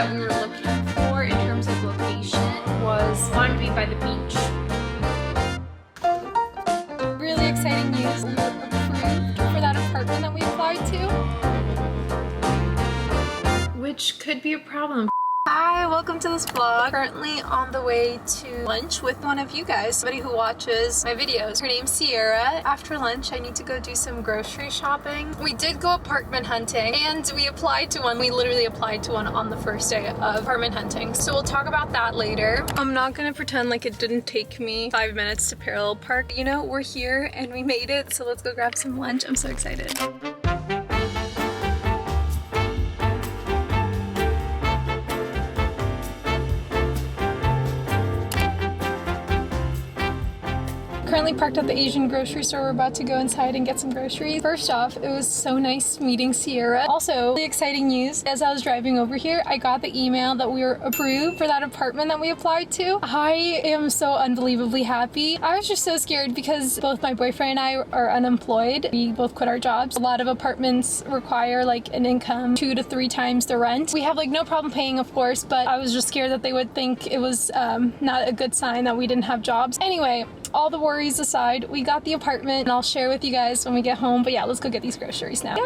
that we were looking for in terms of location was wanted to be by the beach. Really exciting news. We were approved for that apartment that we applied to, which could be a problem. Hi, welcome to this vlog. Currently on the way to lunch with one of you guys, somebody who watches my videos. Her name's Sierra. After lunch, I need to go do some grocery shopping. We did go apartment hunting and we applied to one. We literally applied to one on the first day of apartment hunting. So we'll talk about that later. I'm not gonna pretend like it didn't take me 5 minutes to parallel park. You know, we're here and we made it. So let's go grab some lunch. I'm so excited. Currently parked at the Asian grocery store. We're about to go inside and get some groceries. First off, it was so nice meeting Sierra. Also, really exciting news. As I was driving over here, I got the email that we were approved for that apartment that we applied to. I am so unbelievably happy. I was just so scared because both my boyfriend and I are unemployed. We both quit our jobs. A lot of apartments require like an income 2 to 3 times the rent. We have like no problem paying, of course, but I was just scared that they would think it was not a good sign that we didn't have jobs. Anyway, all the worries aside, we got the apartment and I'll share with you guys when we get home. But yeah, let's go get these groceries now.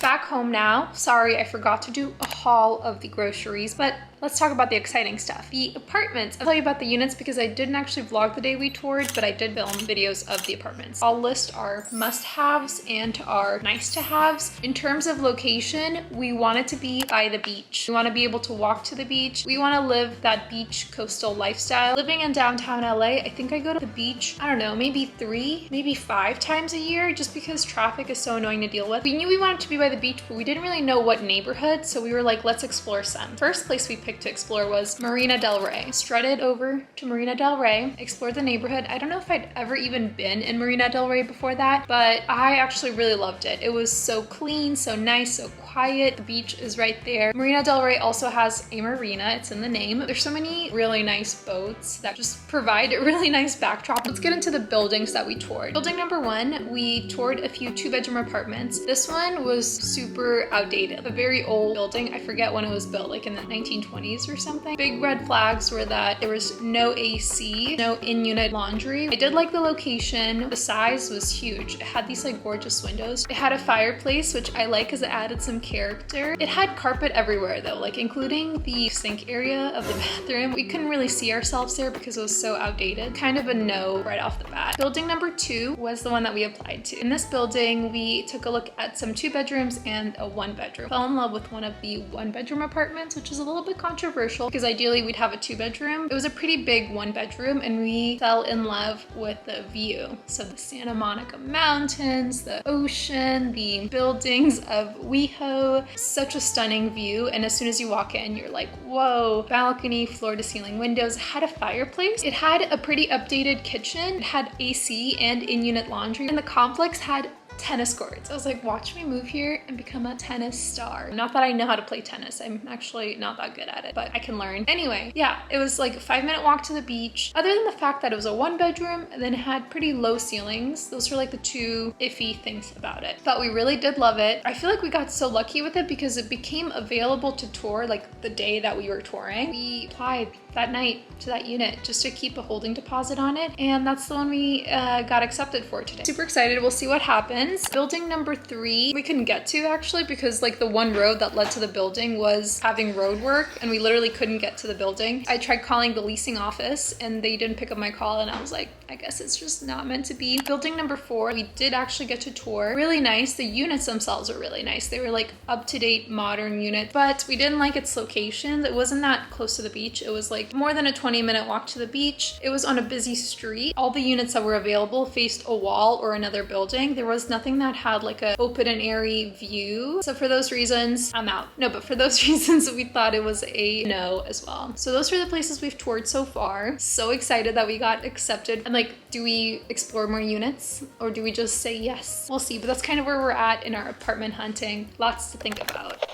Back home now. Sorry, I forgot to do a haul of the groceries, but let's talk about the exciting stuff. The apartments. I'll tell you about the units because I didn't actually vlog the day we toured, but I did film videos of the apartments. I'll list our must-haves and our nice-to-haves. In terms of location, we want it to be by the beach. We want to be able to walk to the beach. We want to live that beach coastal lifestyle. Living in downtown LA, I think I go to the beach, I don't know, maybe 3, maybe 5 times a year just because traffic is so annoying to deal with. We knew we wanted to be by the beach, but we didn't really know what neighborhood, so we were like, let's explore some. First place we picked to explore was Marina del Rey. Strutted over to Marina del Rey, explored the neighborhood. I don't know if I'd ever even been in Marina del Rey before that, but I actually really loved it. It was so clean, so nice, so quiet. The beach is right there. Marina del Rey also has a marina. It's in the name. There's so many really nice boats that just provide a really nice backdrop. Let's get into the buildings that we toured. Building number 1, we toured a few 2-bedroom apartments. This one was super outdated. A very old building. I forget when it was built, like in the 1920s or something. Big red flags were that there was no AC, no in-unit laundry. I did like the location. The size was huge. It had these like gorgeous windows. It had a fireplace, which I like because it added some character. It had carpet everywhere though, like including the sink area of the bathroom. We couldn't really see ourselves there because it was so outdated. Kind of a no right off the bat. Building number 2 was the one that we applied to. In this building, we took a look at some 2 bedrooms and a 1-bedroom. Fell in love with one of the 1-bedroom apartments, which is a little bit controversial because ideally we'd have a 2-bedroom. It was a pretty big 1-bedroom and we fell in love with the view. So the Santa Monica Mountains, the ocean, the buildings of WeHo, such a stunning view. And as soon as you walk in, you're like, whoa, balcony, floor to ceiling windows. It had a fireplace. It had a pretty updated kitchen. It had AC and in-unit laundry. And the complex had tennis courts. I was like, watch me move here and become a tennis star. Not that I know how to play tennis. I'm actually not that good at it, but I can learn. Anyway, yeah, it was like a 5-minute walk to the beach. Other than the fact that it was a 1-bedroom and then it had pretty low ceilings. Those were like the 2 iffy things about it. But we really did love it. I feel like we got so lucky with it because it became available to tour like the day that we were touring. We applied that night to that unit just to keep a holding deposit on it. And that's the one we got accepted for today. Super excited. We'll see what happens. Building number 3, we couldn't get to actually because like the one road that led to the building was having road work and we literally couldn't get to the building. I tried calling the leasing office and they didn't pick up my call and I was like, I guess it's just not meant to be. Building number 4, we did actually get to tour. Really nice. The units themselves were really nice. They were like up-to-date modern units, but we didn't like its location. It wasn't that close to the beach. It was like more than a 20-minute walk to the beach. It was on a busy street. All the units that were available faced a wall or another building. There was nothing that had like a open and airy view. So for those reasons, I'm out. No, but for those reasons, we thought it was a no as well. So those are the places we've toured so far. So excited that we got accepted. And like, do we explore more units or do we just say yes? We'll see, but that's kind of where we're at in our apartment hunting. Lots to think about.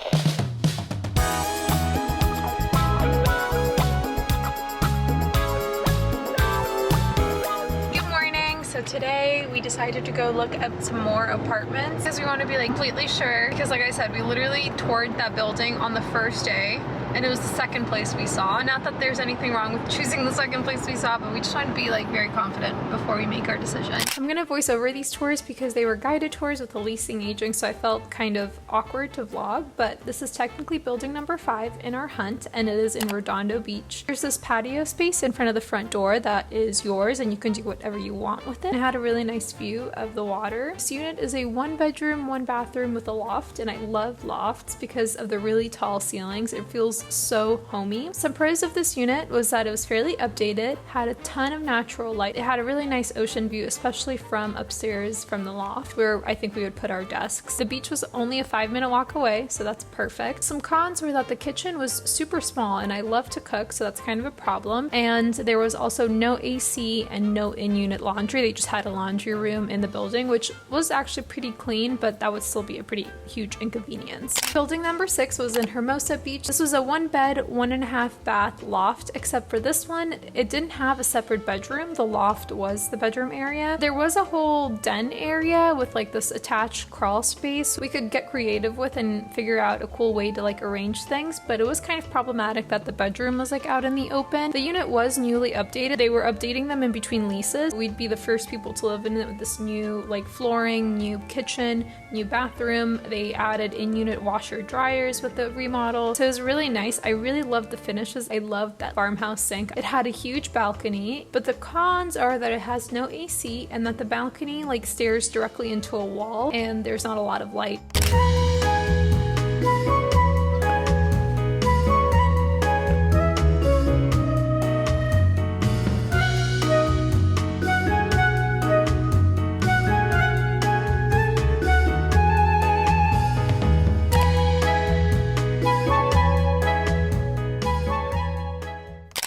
today we decided to go look at some more apartments because we want to be like completely sure, because like I said, we literally toured that building on the first day and it was the second place we saw. Not that there's anything wrong with choosing the second place we saw, but we just wanted to be like very confident before we make our decision. I'm gonna voice over these tours because they were guided tours with a leasing agent, so I felt kind of awkward to vlog, but this is technically building number 5 in our hunt and it is in Redondo Beach. There's this patio space in front of the front door that is yours and you can do whatever you want with it. It had a really nice view of the water. This unit is a 1 bedroom, 1 bathroom with a loft, and I love lofts because of the really tall ceilings. It feels so homey. Some pros of this unit was that it was fairly updated, had a ton of natural light. It had a really nice ocean view, especially from upstairs from the loft where I think we would put our desks. The beach was only a 5-minute walk away, so that's perfect. Some cons were that the kitchen was super small and I love to cook, so that's kind of a problem. And there was also no AC and no in-unit laundry. They just had a laundry room in the building, which was actually pretty clean, but that would still be a pretty huge inconvenience. Building number 6 was in Hermosa Beach. This was a 1-bed, 1.5 bath loft, except for this one, it didn't have a separate bedroom. The loft was the bedroom area. There was a whole den area with like this attached crawl space we could get creative with and figure out a cool way to like arrange things, but it was kind of problematic that the bedroom was like out in the open. The unit was newly updated. They were updating them in between leases. We'd be the first people to live in it with this new like flooring, new kitchen, new bathroom. They added in-unit washer dryers with the remodel. So it was really nice. I really loved the finishes. I loved that farmhouse sink. It had a huge balcony, but the cons are that it has no AC and that the balcony like stares directly into a wall and there's not a lot of light.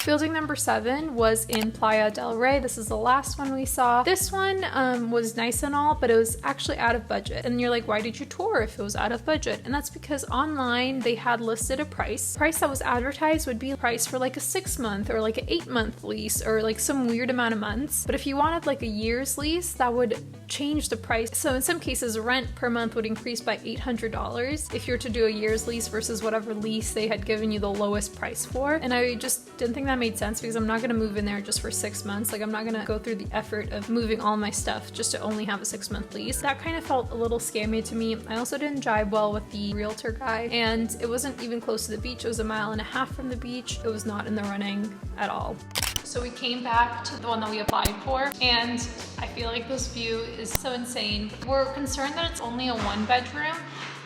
Building number 7 was in Playa del Rey. This is the last one we saw. This one was nice and all, but it was actually out of budget. And you're like, why did you tour if it was out of budget? And that's because online they had listed a price. The price that was advertised would be a price for like a 6-month or like an 8-month lease or like some weird amount of months. But if you wanted like a year's lease, that would change the price. So in some cases, rent per month would increase by $800 if you're to do a year's lease versus whatever lease they had given you the lowest price for. And I just didn't think that made sense because I'm not gonna move in there just for 6 months. Like I'm not gonna go through the effort of moving all my stuff just to only have a 6-month lease. That kind of felt a little scammy to me. I also didn't jive well with the realtor guy, and it wasn't even close to the beach. It was 1.5 miles from the beach. It was not in the running at all. So we came back to the one that we applied for, and I feel like this view is so insane. We're concerned that it's only a 1-bedroom,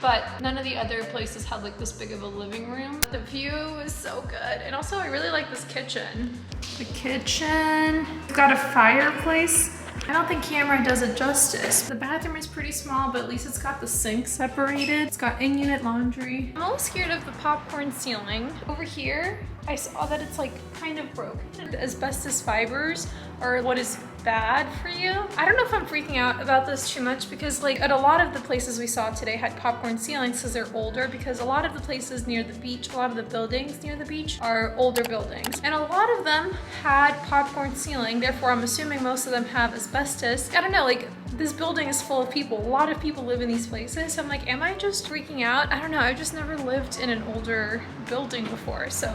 but none of the other places had like this big of a living room. The view is so good. And also I really like this kitchen. The kitchen, it's got a fireplace. I don't think camera does it justice. The bathroom is pretty small, but at least it's got the sink separated. It's got in-unit laundry. I'm a little scared of the popcorn ceiling. Over here, I saw that it's like kind of broken. Asbestos fibers are what is bad for you. I don't know if I'm freaking out about this too much because like at a lot of the places we saw today had popcorn ceilings because they're older, because a lot of the places near the beach, a lot of the buildings near the beach are older buildings. And a lot of them had popcorn ceiling, therefore I'm assuming most of them have asbestos. I don't know, like this building is full of people. A lot of people live in these places. So I'm like, am I just freaking out? I don't know, I've just never lived in an older building before, so.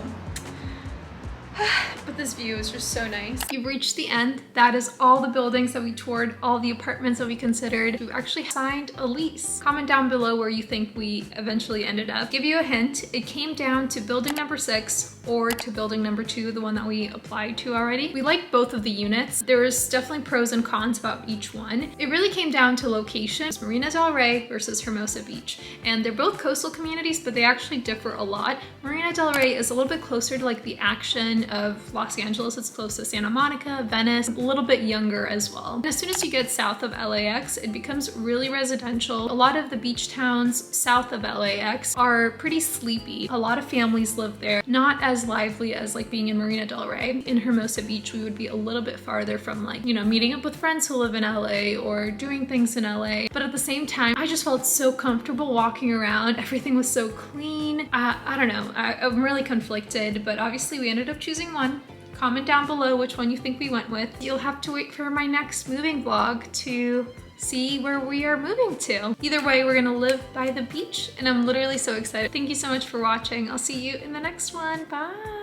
But this view is just so nice. You've reached the end. That is all the buildings that we toured, all the apartments that we considered. We've actually signed a lease. Comment down below where you think we eventually ended up. Give you a hint, it came down to building number 6 or to building number 2, the one that we applied to already. We liked both of the units. There was definitely pros and cons about each one. It really came down to location. It's Marina del Rey versus Hermosa Beach. And they're both coastal communities, but they actually differ a lot. Marina del Rey is a little bit closer to like the action of Los Angeles. It's close to Santa Monica, Venice, a little bit younger as well. And as soon as you get south of LAX, it becomes really residential. A lot of the beach towns south of LAX are pretty sleepy. A lot of families live there, not as lively as like being in Marina del Rey. In Hermosa Beach, we would be a little bit farther from like, you know, meeting up with friends who live in LA or doing things in LA. But at the same time, I just felt so comfortable walking around. Everything was so clean. I don't know, I'm really conflicted, but obviously we ended up choosing one. Comment down below which one you think we went with. You'll have to wait for my next moving vlog to see where we are moving to. Either way, we're gonna live by the beach and I'm literally so excited. Thank you so much for watching. I'll see you in the next one. Bye.